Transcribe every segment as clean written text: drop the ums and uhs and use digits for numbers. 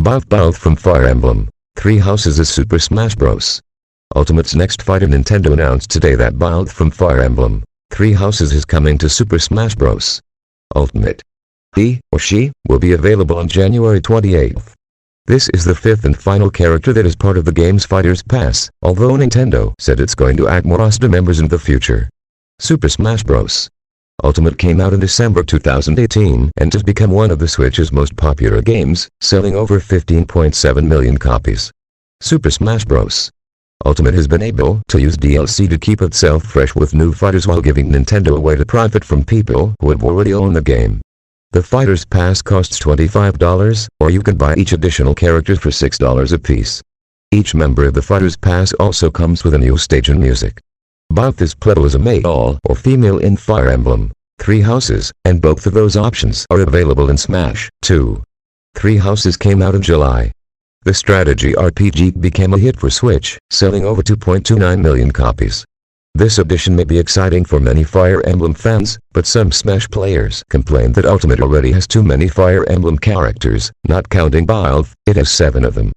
Byleth from Fire Emblem. Three Houses is Super Smash Bros. Ultimate's next fighter. Nintendo announced today that Byleth from Fire Emblem. Three Houses is coming to Super Smash Bros. Ultimate. He, or she, will be available on January 28th. This is the fifth and final character that is part of the game's Fighters Pass, although Nintendo said it's going to add more roster members in the future. Super Smash Bros. Ultimate came out in December 2018 and has become one of the Switch's most popular games, selling over 15.7 million copies. Super Smash Bros. Ultimate has been able to use DLC to keep itself fresh with new fighters while giving Nintendo a way to profit from people who have already owned the game. The Fighters Pass costs $25, or you can buy each additional character for $6 apiece. Each member of the Fighters Pass also comes with a new stage and music. Byleth is playable as a male or female in Fire Emblem. Three Houses, and both of those options are available in Smash, too. Three Houses came out in July. The strategy RPG became a hit for Switch, selling over 2.29 million copies. This edition may be exciting for many Fire Emblem fans, but some Smash players complained that Ultimate already has too many Fire Emblem characters, not counting Byleth, it has 7 of them.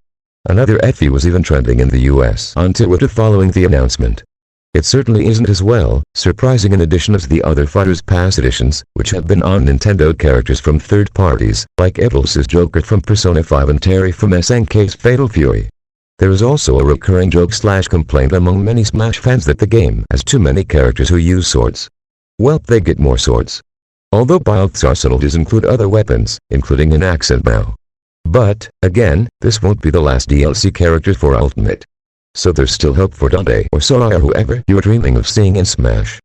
Another FE was even trending in the US on Twitter following the announcement. It certainly isn't as surprising an addition as the other Fighters Pass editions, which have been on Nintendo characters from third parties, like Edelgard's Joker from Persona 5 and Terry from SNK's Fatal Fury. There is also a recurring joke/complaint among many Smash fans that the game has too many characters who use swords. Well, they get more swords. Although Byleth's arsenal does include other weapons, including an axe and bow. But, again, this won't be the last DLC character for Ultimate. So there's still hope for Dante or Sora or whoever you're dreaming of seeing in Smash.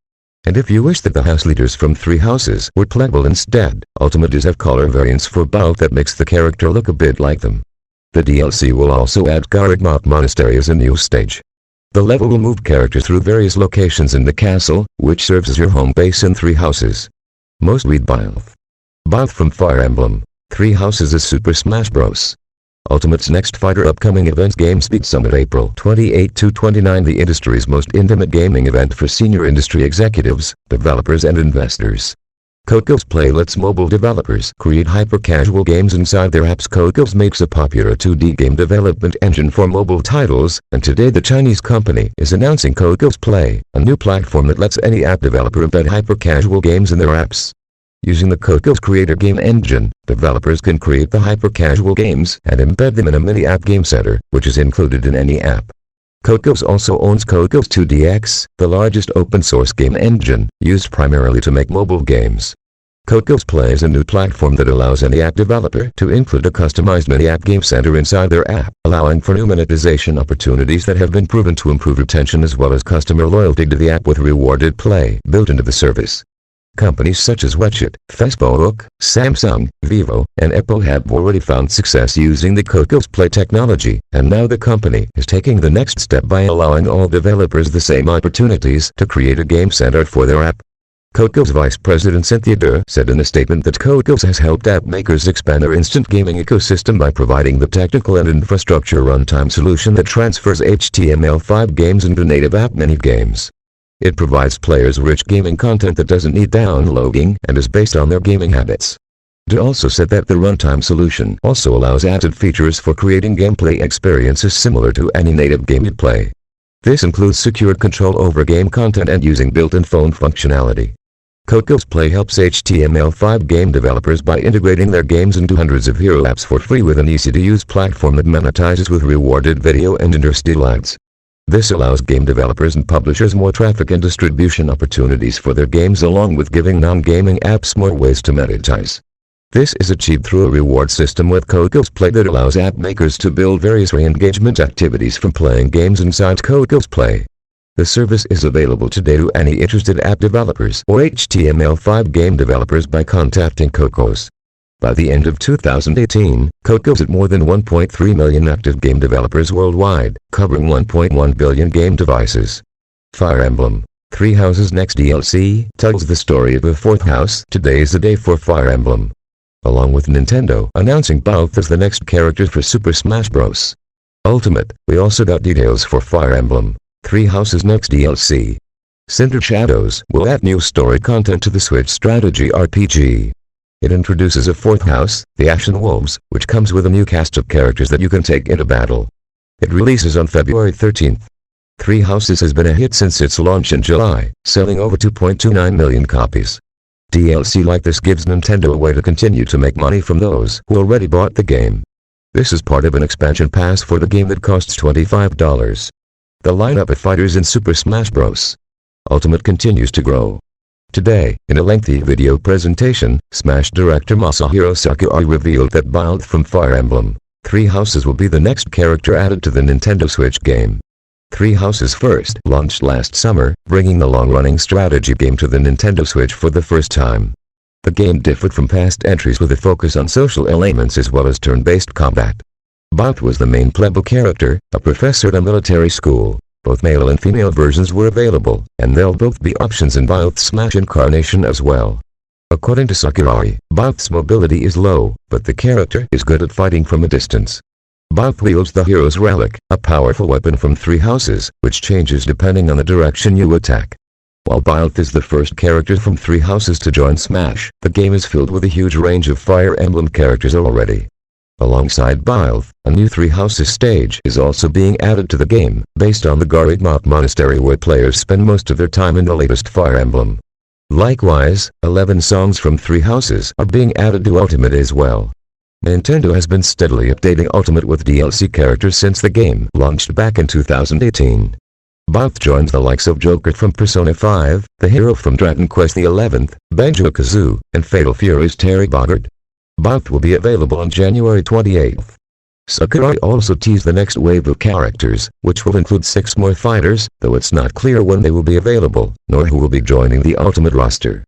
And if you wish that the house leaders from Three Houses were playable instead, Ultimate does have color variants for Byleth that makes the character look a bit like them. The DLC will also add Garagmok Monastery as a new stage. The level will move characters through various locations in the castle, which serves as your home base in Three Houses. Most read Byleth. Byleth from Fire Emblem. Three Houses is Super Smash Bros. Ultimate's next fighter. Upcoming events: GameSpeed Summit April 28-29, the industry's most intimate gaming event for senior industry executives, developers and investors. Coco's Play lets mobile developers create hyper-casual games inside their apps. Coco's makes a popular 2D game development engine for mobile titles, and today the Chinese company is announcing Coco's Play, a new platform that lets any app developer embed hyper-casual games in their apps. Using the Coco's Creator Game Engine, developers can create the hyper-casual games and embed them in a mini-app game center, which is included in any app. Coco's also owns Coco's 2DX, the largest open-source game engine, used primarily to make mobile games. Coco's Play is a new platform that allows any app developer to include a customized mini-app game center inside their app, allowing for new monetization opportunities that have been proven to improve retention as well as customer loyalty to the app with rewarded play built into the service. Companies such as WeChat, Facebook, Samsung, Vivo, and Apple have already found success using the Coco's Play technology, and now the company is taking the next step by allowing all developers the same opportunities to create a game center for their app. Coco's Vice President Cynthia Durr said in a statement that Coco's has helped app makers expand their instant gaming ecosystem by providing the technical and infrastructure runtime solution that transfers HTML5 games into native app mini-games. It provides players rich gaming content that doesn't need downloading and is based on their gaming habits. Durr also said that the runtime solution also allows added features for creating gameplay experiences similar to any native game you'd play. This includes secured control over game content and using built-in phone functionality. Coco's Play helps HTML5 game developers by integrating their games into hundreds of hero apps for free with an easy-to-use platform that monetizes with rewarded video and interstitial ads. This allows game developers and publishers more traffic and distribution opportunities for their games along with giving non-gaming apps more ways to monetize. This is achieved through a reward system with Coco's Play that allows app makers to build various re-engagement activities from playing games inside Coco's Play. The service is available today to any interested app developers or HTML5 game developers by contacting Coco's. By the end of 2018, Coco's had more than 1.3 million active game developers worldwide, covering 1.1 billion game devices. Fire Emblem. Three Houses' next DLC tells the story of the fourth house. Today is the day for Fire Emblem. Along with Nintendo announcing Byleth as the next character for Super Smash Bros. Ultimate, we also got details for Fire Emblem. Three Houses' next DLC. Cinder Shadows will add new story content to the Switch strategy RPG. It introduces a fourth house, the Ashen Wolves, which comes with a new cast of characters that you can take into battle. It releases on February 13th. Three Houses has been a hit since its launch in July, selling over 2.29 million copies. DLC like this gives Nintendo a way to continue to make money from those who already bought the game. This is part of an expansion pass for the game that costs $25. The lineup of fighters in Super Smash Bros. Ultimate continues to grow. Today, in a lengthy video presentation, Smash director Masahiro Sakurai revealed that Byleth from Fire Emblem, Three Houses will be the next character added to the Nintendo Switch game. Three Houses first launched last summer, bringing the long-running strategy game to the Nintendo Switch for the first time. The game differed from past entries with a focus on social elements as well as turn-based combat. Byleth was the main playable character, a professor at a military school. Both male and female versions were available, and they'll both be options in Byleth's Smash incarnation as well. According to Sakurai, Byleth's mobility is low, but the character is good at fighting from a distance. Byleth wields the Hero's Relic, a powerful weapon from Three Houses, which changes depending on the direction you attack. While Byleth is the first character from Three Houses to join Smash, the game is filled with a huge range of Fire Emblem characters already. Alongside Byleth, a new Three Houses stage is also being added to the game, based on the Garigmok Monastery where players spend most of their time in the latest Fire Emblem. Likewise, 11 songs from Three Houses are being added to Ultimate as well. Nintendo has been steadily updating Ultimate with DLC characters since the game launched back in 2018. Byleth joins the likes of Joker from Persona 5, the hero from Dragon Quest XI, Banjo-Kazooie, and Fatal Fury's Terry Bogard. Byleth will be available on January 28th. Sakurai also teased the next wave of characters, which will include 6 more fighters, though it's not clear when they will be available, nor who will be joining the Ultimate roster.